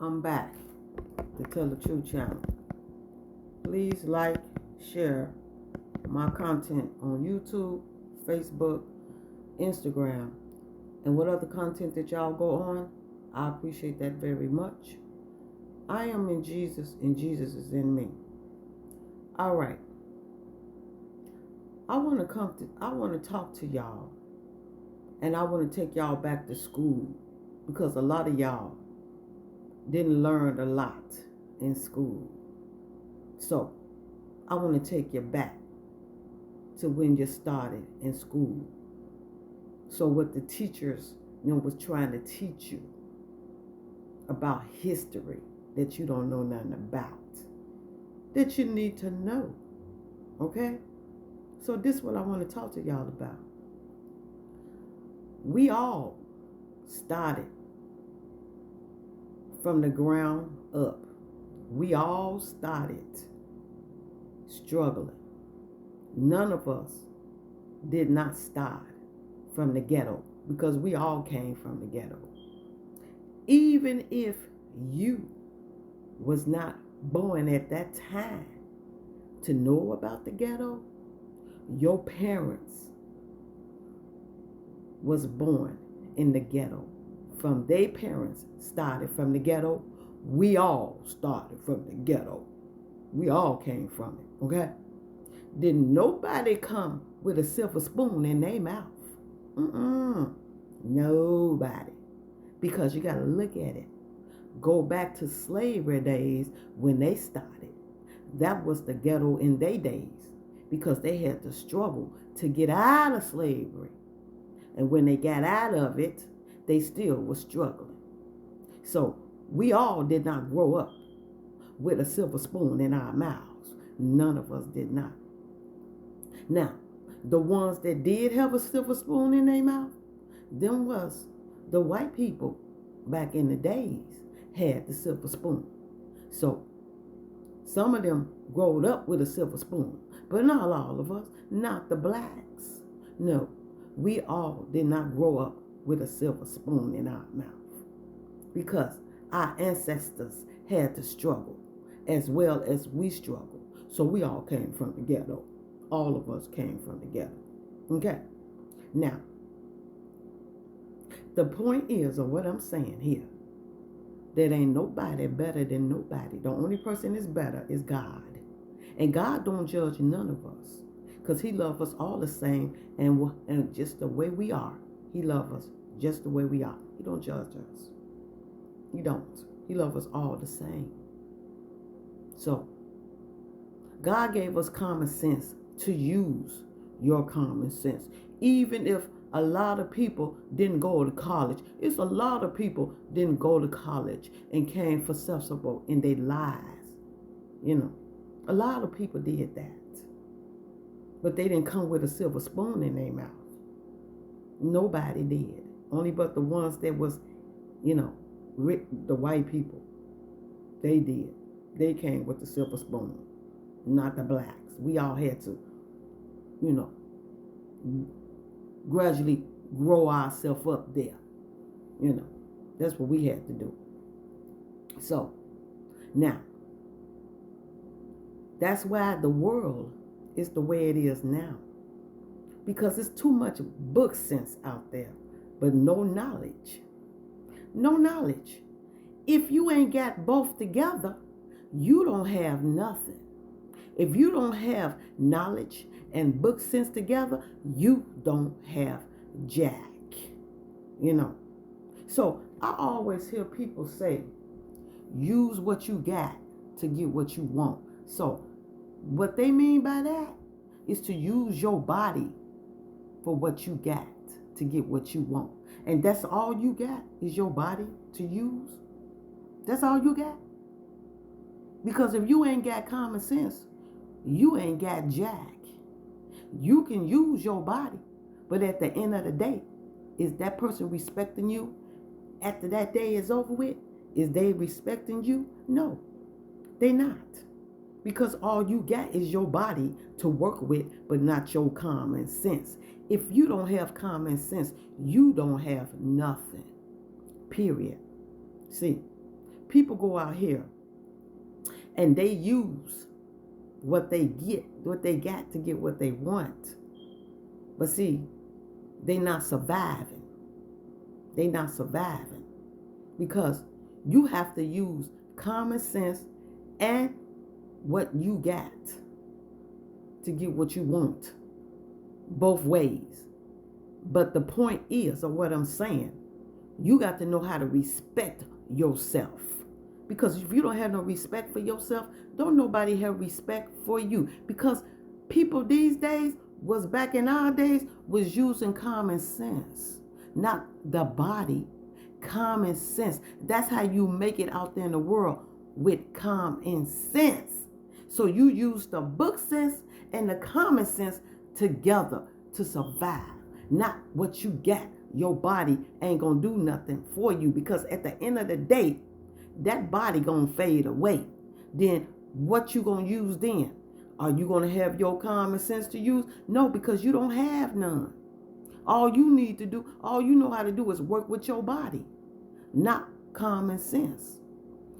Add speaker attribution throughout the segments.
Speaker 1: I'm back to Tell the Truth channel. Please like, share my content on YouTube, Facebook, Instagram, and what other content that y'all go on. I appreciate that very much. I am in Jesus and Jesus is in me. All right. I want to talk to y'all, and I want to take y'all back to school because a lot of y'all didn't learn a lot in school. So I want to take you back to when you started in school. So what the teachers, was trying to teach you about history that you don't know nothing about, that you need to know. Okay? So this is what I want to talk to y'all about. We all started from the ground up. We all started struggling. None of us did not start from the ghetto because we all came from the ghetto. Even if you was not born at that time to know about the ghetto, your parents was born in the ghetto. From their parents started from the ghetto. We all started from the ghetto. We all came from it, okay? Didn't nobody come with a silver spoon in their mouth. Nobody. Because you got to look at it. Go back to slavery days when they started. That was the ghetto in their days because they had to struggle to get out of slavery. And when they got out of it, they still were struggling. So we all did not grow up with a silver spoon in our mouths. None of us did not. Now, the ones that did have a silver spoon in their mouth, them was the white people back in the days had the silver spoon. So some of them growed up with a silver spoon, but not all of us, not the blacks. No, we all did not grow up with a silver spoon in our mouth because our ancestors had to struggle as well as we struggled. So we all came from the ghetto. All of us came from the ghetto. Okay? Now, the point is, or what I'm saying here, that ain't nobody better than nobody. The only person is better is God. And God don't judge none of us because he loves us all the same and just the way we are. He loves us just the way we are. He don't judge us. He don't. He loves us all the same. So, God gave us common sense to use your common sense. Even if a lot of people didn't go to college. It's a lot of people didn't go to college and came successful in their lives. A lot of people did that. But they didn't come with a silver spoon in their mouth. Nobody did. Only but the ones that was, the white people. They did. They came with the silver spoon, not the blacks. We all had to, gradually grow ourselves up there. That's what we had to do. So, now, that's why the world is the way it is now. Because there's too much book sense out there, but no knowledge. No knowledge. If you ain't got both together, you don't have nothing. If you don't have knowledge and book sense together, you don't have jack. So I always hear people say, use what you got to get what you want. So What they mean by that is to use your body for what you got, to get what you want. And that's all you got is your body to use. That's all you got. Because if you ain't got common sense, you ain't got jack. You can use your body, but at the end of the day, is that person respecting you after that day is over with? Is they respecting you? No, they not. Because all you got is your body to work with, but not your common sense. If you don't have common sense, you don't have nothing. Period. See, people go out here and they use what they got to get what they want. But see, they not surviving. They not surviving. Because you have to use common sense and what you got to get what you want. Both ways. But the point is, of what I'm saying, you got to know how to respect yourself. Because if you don't have no respect for yourself, don't nobody have respect for you. Because people these days was back in our days was using common sense. Not the body. Common sense. That's how you make it out there in the world, with common sense. So you use the book sense and the common sense together to survive. Not what you got. Your body ain't gonna do nothing for you, because at the end of the day, that body gonna fade away. Then what you gonna use then? Are you gonna have your common sense to use? No, because you don't have none. All you need to do, all you know how to do is work with your body, not common sense.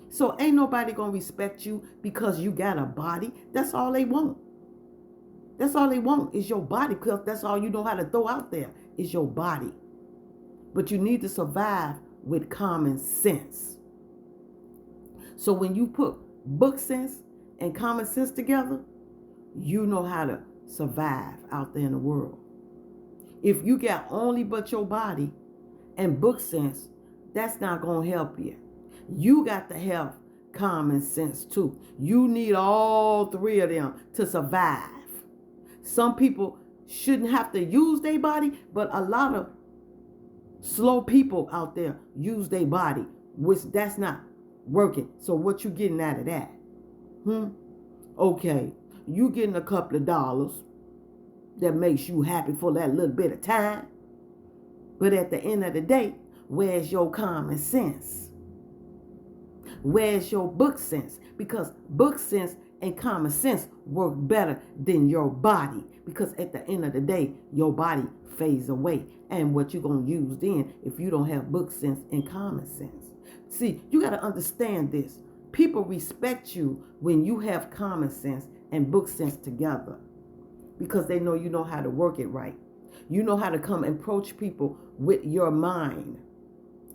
Speaker 1: So ain't nobody gonna respect you because you got a body. That's all they want. That's all they want is your body, because that's all you know how to throw out there is your body. But you need to survive with common sense. So when you put book sense and common sense together, you know how to survive out there in the world. If you got only but your body and book sense, that's not going to help you. You got to have common sense too. You need all three of them to survive. Some people shouldn't have to use their body, but a lot of slow people out there use their body, which that's not working. So what you getting out of that? Okay, you getting a couple of dollars that makes you happy for that little bit of time. But at the end of the day, where's your common sense? Where's your book sense? Because book sense and common sense work better than your body. Because at the end of the day, your body fades away. And what you going to use then if you don't have book sense and common sense? See, you got to understand this. People respect you when you have common sense and book sense together, because they know you know how to work it right. You know how to come and approach people with your mind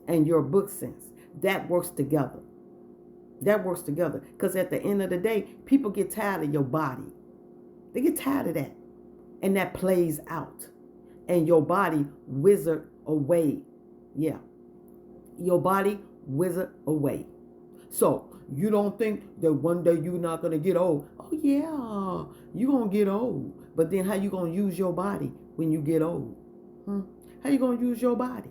Speaker 1: and your book sense. That works together. That works together. Because at the end of the day, people get tired of your body. They get tired of that. And that plays out. And your body wizard away. Yeah. Your body wizard away. So you don't think that one day you're not going to get old. Oh yeah, you're going to get old. But then how you going to use your body when you get old? How you going to use your body?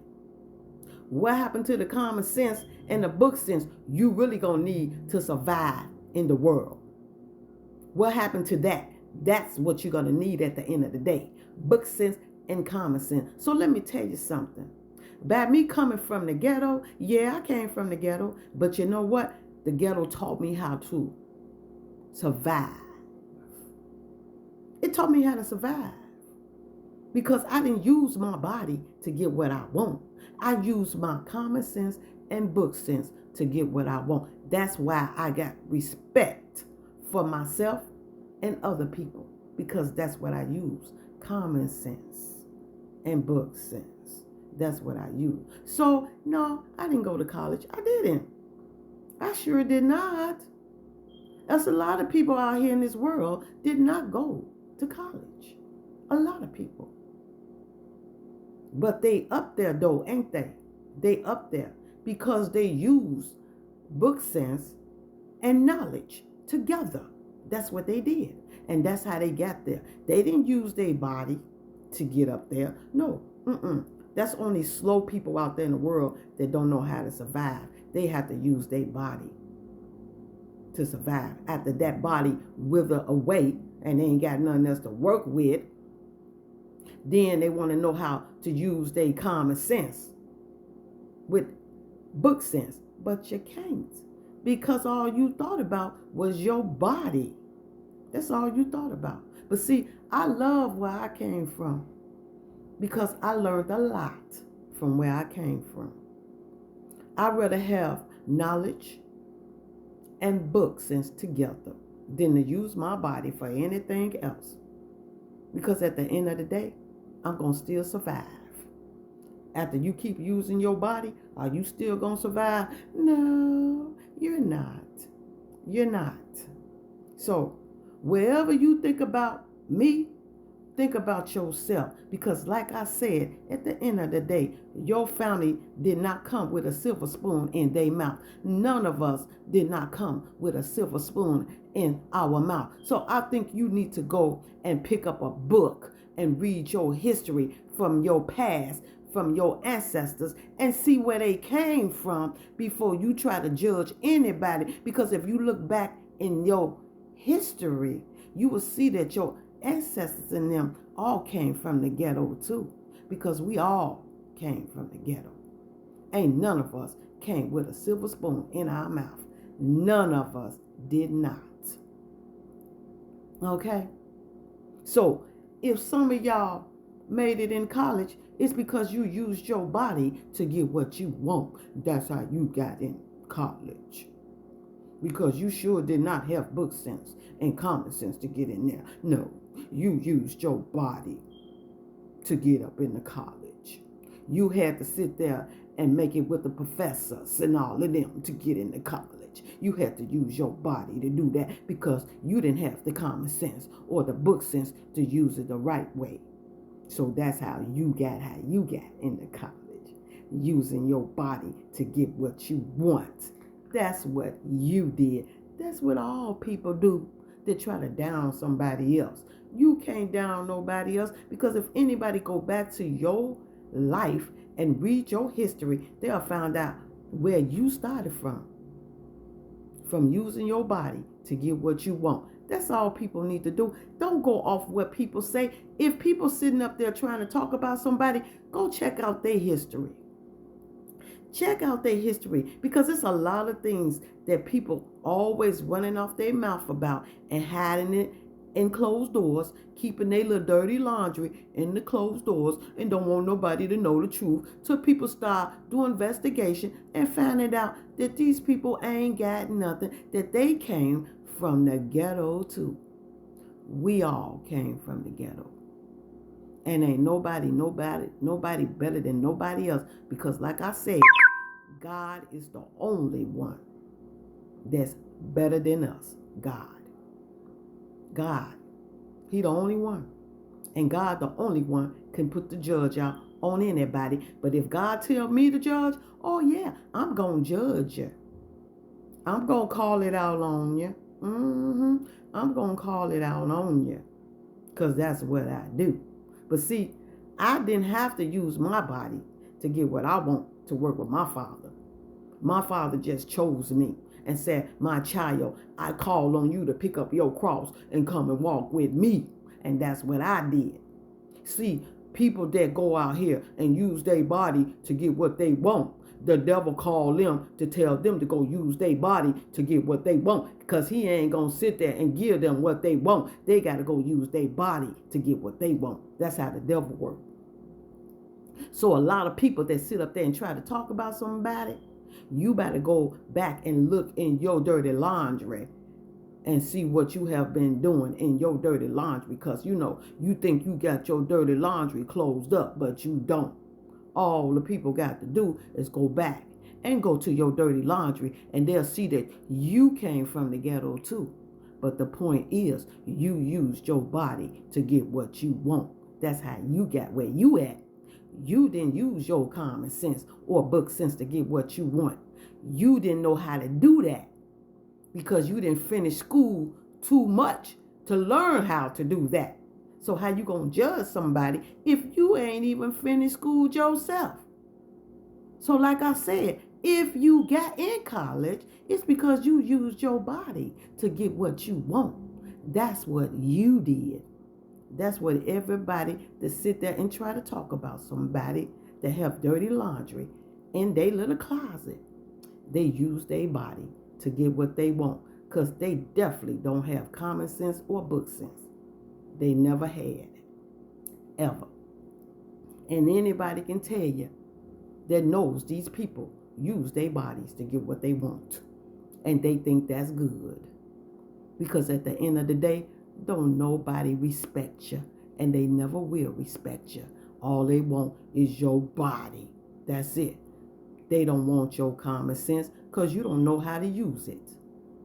Speaker 1: What happened to the common sense and the book sense you really going to need to survive in the world? What happened to that? That's what you're going to need at the end of the day. Book sense and common sense. So let me tell you something. By me coming from the ghetto, yeah, I came from the ghetto. But you know what? The ghetto taught me how to survive. It taught me how to survive. Because I didn't use my body to get what I want. I used my common sense and book sense to get what I want. That's why I got respect for myself and other people. Because that's what I use. Common sense and book sense. That's what I use. So, no, I didn't go to college. I didn't. I sure did not. There's a lot of people out here in this world did not go to college. A lot of people. But they up there though, ain't they? They up there because they use book sense and knowledge together. That's what they did. And that's how they got there. They didn't use their body to get up there. No. That's only slow people out there in the world that don't know how to survive. They have to use their body to survive. After that body wither away and they ain't got nothing else to work with, then they want to know how to use their common sense with book sense. But you can't, because all you thought about was your body. That's all you thought about. But see, I love where I came from, because I learned a lot from where I came from. I'd rather have knowledge and book sense together than to use my body for anything else. Because at the end of the day, I'm going to still survive. After you keep using your body, are you still going to survive? No, you're not. You're not. So, wherever you think about me, think about yourself. Because like I said, at the end of the day, your family did not come with a silver spoon in their mouth. None of us did not come with a silver spoon in our mouth. So I think you need to go and pick up a book and read your history from your past, from your ancestors, and see where they came from before you try to judge anybody. Because if you look back in your history, you will see that your ancestors and them all came from the ghetto too. Because we all came from the ghetto. Ain't none of us came with a silver spoon in our mouth. None of us did not. Okay? So, if some of y'all made it in college, it's because you used your body to get what you want. That's how you got in college. Because you sure did not have book sense and common sense to get in there. No, you used your body to get up in the college. You had to sit there and make it with the professors and all of them to get into college. You had to use your body to do that because you didn't have the common sense or the book sense to use it the right way. So that's how you got into college, using your body to get what you want. That's what you did. That's what all people do. They try to down somebody else. You can't down nobody else, because if anybody go back to your life and read your history, they'll find out where you started from using your body to get what you want. That's all people need to do. Don't go off what people say. If people sitting up there trying to talk about somebody, go check out their history. Check out their history, because it's a lot of things that people always running off their mouth about and hiding it in closed doors, keeping their little dirty laundry in the closed doors, and don't want nobody to know the truth, till people start doing investigation and finding out that these people ain't got nothing, that they came from the ghetto too. We all came from the ghetto. And ain't nobody better than nobody else, because like I said, God is the only one that's better than us. God. He the only one. And God the only one can put the judge out on anybody. But if God tell me to judge, oh yeah, I'm going to judge you. I'm going to call it out on you. I'm going to call it out on you. Because that's what I do. But see, I didn't have to use my body to get what I want to work with my Father. My Father just chose me and said, my child, I call on you to pick up your cross and come and walk with me. And that's what I did. See, people that go out here and use their body to get what they want, the devil called them to tell them to go use their body to get what they want, because he ain't going to sit there and give them what they want. They got to go use their body to get what they want. That's how the devil works. So a lot of people that sit up there and try to talk about somebody, you better go back and look in your dirty laundry and see what you have been doing in your dirty laundry, because you think you got your dirty laundry closed up, but you don't. All the people got to do is go back and go to your dirty laundry, and they'll see that you came from the ghetto too. But the point is, you used your body to get what you want. That's how you got where you at. You didn't use your common sense or book sense to get what you want. You didn't know how to do that because you didn't finish school too much to learn how to do that. So how you gonna judge somebody if you ain't even finished school yourself? So like I said, if you got in college, it's because you used your body to get what you want. That's what you did. That's what everybody that sit there and try to talk about somebody that have dirty laundry in their little closet, they use their body to get what they want, because they definitely don't have common sense or book sense. They never had it, ever. And anybody can tell you that knows these people use their bodies to get what they want. And they think that's good. Because at the end of the day, don't nobody respect you. And they never will respect you. All they want is your body. That's it. They don't want your common sense because you don't know how to use it.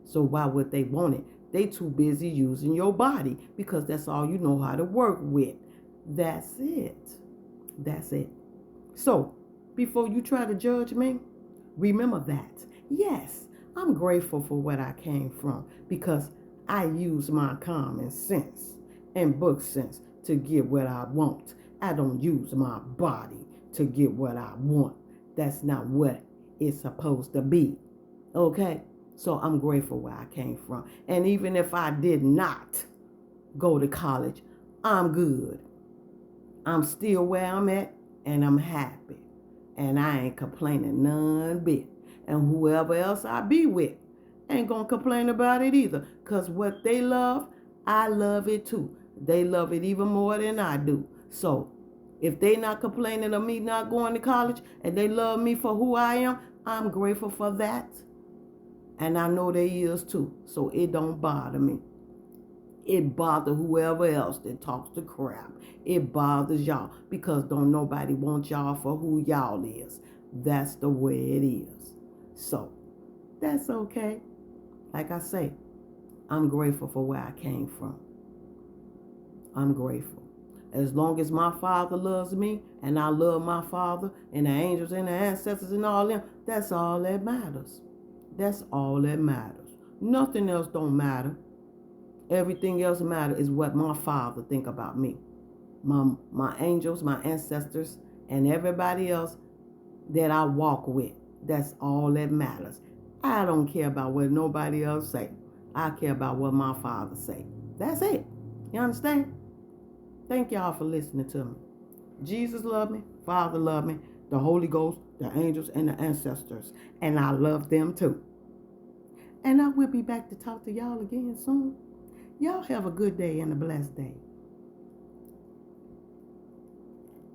Speaker 1: So why would they want it? They too busy using your body because that's all you know how to work with. That's it. That's it. So, before you try to judge me, remember that. Yes, I'm grateful for what I came from because I use my common sense and book sense to get what I want. I don't use my body to get what I want. That's not what it's supposed to be. Okay? So I'm grateful where I came from. And even if I did not go to college, I'm good. I'm still where I'm at and I'm happy. And I ain't complaining none bit. And whoever else I be with ain't gonna complain about it either. Because what they love, I love it too. They love it even more than I do. So if they not complaining of me not going to college and they love me for who I am, I'm grateful for that. And I know they is too. So it don't bother me. It bothers whoever else that talks the crap. It bothers y'all because don't nobody want y'all for who y'all is. That's the way it is. So, that's okay. Like I say, I'm grateful for where I came from. I'm grateful. As long as my Father loves me and I love my Father and the angels and the ancestors and all them, that's all that matters. That's all that matters. Nothing else don't matter. Everything else matters is what my Father think about me. My angels, my ancestors, and everybody else that I walk with. That's all that matters. I don't care about what nobody else say. I care about what my Father say. That's it. You understand? Thank y'all for listening to me. Jesus loved me. Father loved me. The Holy Ghost, the angels, and the ancestors. And I love them too. And I will be back to talk to y'all again soon. Y'all have a good day and a blessed day.